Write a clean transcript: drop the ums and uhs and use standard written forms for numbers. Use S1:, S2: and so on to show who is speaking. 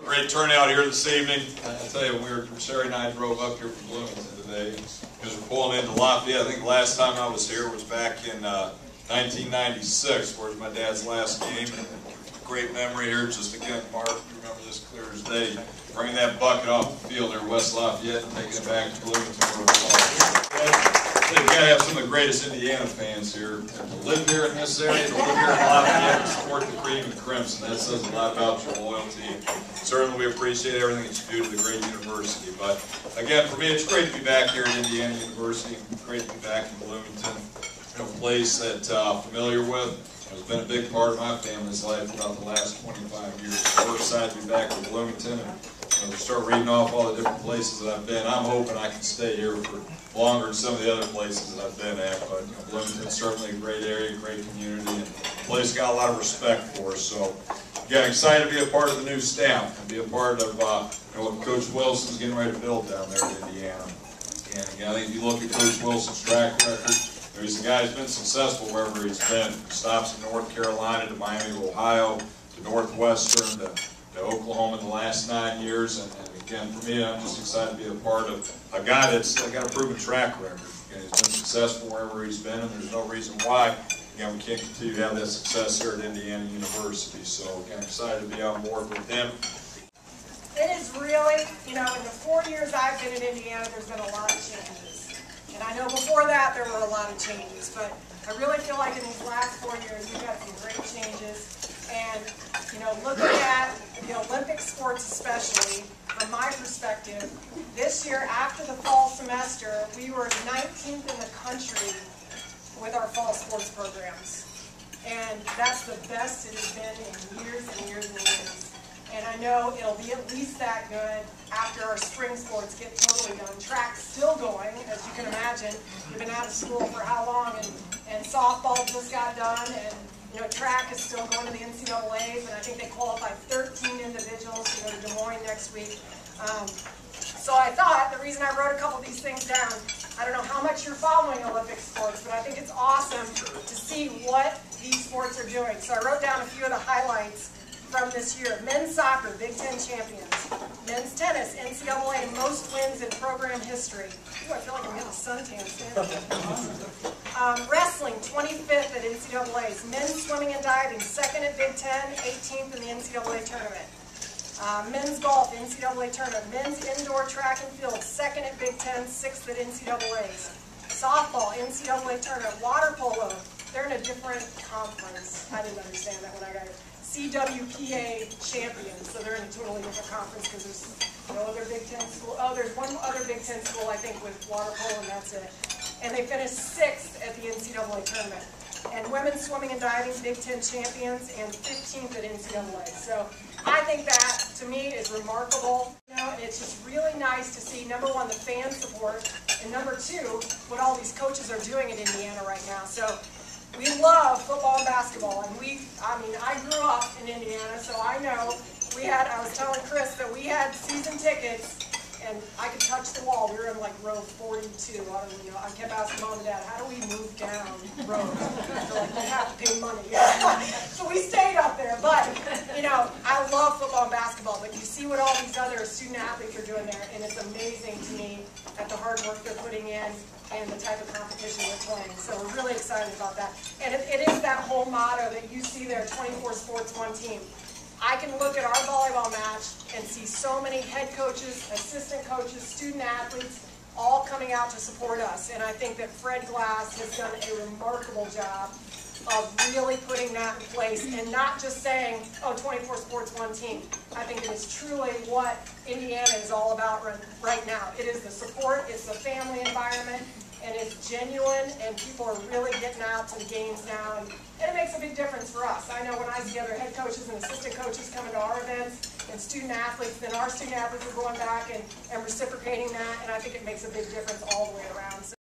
S1: Great turnout here this evening. I tell you, Sherry and I drove up here from Bloomington today because we're pulling into Lafayette. I think the last time I was here was back in 1996, where it was my dad's last game. And great memory here. Just again, Mark, you remember this clear as day. Bringing that bucket off the field there, West Lafayette, and taking it back to Bloomington where it belongs. You've got to have some of the greatest Indiana fans here. And to live here in this area, to live here in Lafayette, and support the Cream and Crimson. That says a lot about your loyalty. And certainly we appreciate everything that you do to the great university. But again, for me, it's great to be back here at Indiana University. Great to be back in Bloomington. A place that I'm familiar with. It's been a big part of my family's life throughout the last 25 years. So we're excited to be back in Bloomington and start reading off all the different places that I've been. I'm hoping I can stay here for longer than some of the other places that I've been at. But Bloomington's certainly a great area, great community, and a place got a lot of respect for us. So again, excited to be a part of the new staff and be a part of what Coach Wilson's getting ready to build down there in Indiana. And again, I think if you look at Coach Wilson's track record, he's a guy who's been successful wherever he's been. He stops in North Carolina, to Miami, to Ohio, to Northwestern, to Oklahoma in the last 9 years. And again, for me, I'm just excited to be a part of a guy that's got a proven track record. Again, he's been successful wherever he's been, and there's no reason why again we can't continue to have that success here at Indiana University. So again, excited to be on board with him.
S2: It is really, in the 4 years I've been in Indiana, there's been a lot of changes. And I know before that there were a lot of changes, but I really feel like in these last 4 years we've got some great changes. And, looking at the Olympic sports especially, from my perspective, this year after the fall semester, we were 19th in the country with our fall sports programs. And that's the best it has been in years and years and years. And I know it'll be at least that good after our spring sports get totally done. Track's still going, as you can imagine. We've been out of school for how long, and softball just got done, and track is still going to the NCAAs, and I think they qualified 13 individuals to go to Des Moines next week. So I thought, the reason I wrote a couple of these things down, I don't know how much you're following Olympic sports, but I think it's awesome to see what these sports are doing. So I wrote down a few of the highlights from this year. Men's soccer, Big Ten champions. Men's tennis, NCAA most wins in program history. Ooh, I feel like I'm getting a suntan standing. Wrestling, 25th at NCAAs. Men's swimming and diving, 2nd at Big Ten, 18th in the NCAA tournament. Men's golf, NCAA tournament. Men's indoor track and field, 2nd at Big Ten, 6th at NCAAs. Softball, NCAA tournament. Water polo, they're in a different conference. I didn't understand that when I got it. CWPA champions, so they're in a totally different conference because there's no other Big Ten school. Oh, there's one other Big Ten school, I think, with water polo, and that's it. And they finished 6th at the NCAA tournament. And women's swimming and diving, Big Ten champions, and 15th at NCAA. So I think that, to me, is remarkable. And it's just really nice to see, number one, the fan support, and number two, what all these coaches are doing in Indiana right now. So we love football and basketball, and I grew up in Indiana, so I know I was telling Chris that we had season tickets, and I could touch the wall. We were in like row 42. I kept asking Mom and Dad, how do we move down rows? They're like, you have to pay money. So we stayed up there, but, I love football and basketball, but you see what all these other student athletes are doing there, and it's amazing to me at the hard work they're putting in and the type of competition they're playing. So we're really excited about that. And it is that whole motto that you see there, 24 sports, one team. I can look at our volleyball match and see so many head coaches, assistant coaches, student athletes, all coming out to support us. And I think that Fred Glass has done a remarkable job of really putting that in place and not just saying, oh, 24 sports, one team. I think it is truly what Indiana is all about right now. It is the support, it's the family environment, and it's genuine, and people are really getting out to the games now, and it makes a big difference for us. I know when I see other head coaches and assistant coaches coming to our events, and student athletes, then our student athletes are going back and reciprocating that, and I think it makes a big difference all the way around. So